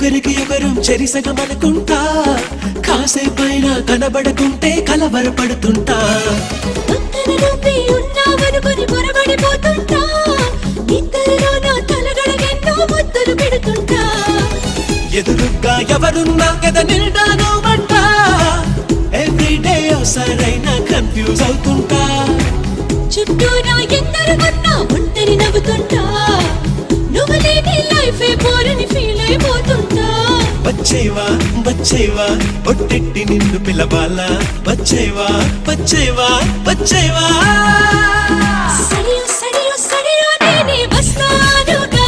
ఒకరికి ఒకరు చెరిసగమనుకుంటా కాసేపైనా కనబడకుంటే కలవరపడుతుంటా పక్కన నువ్వే ఉన్నావనుకొని పొరబడిపోతుంటా ఇద్దరిలో నా తలగడగెన్నో ముద్దులు పెడుతుంటా ఎదురుగా ఎవరున్నా కదా నిండాను మంట ఎవ్రీడే సరైన కన్ఫ్యూజ్ అవుతుంటా చుట్టూ నా ఎందరు ఉన్నా ఒంటరి నవ్వుతుంటా నువ్వు లేని లైఫే బోరని ఫీల్ అయిపోతుంటా వచ్చేవా వచ్చేవా ఒట్టెట్టి నిన్ను పిలవాలా వచ్చేవా వచ్చేవా వచ్చేవా సరియు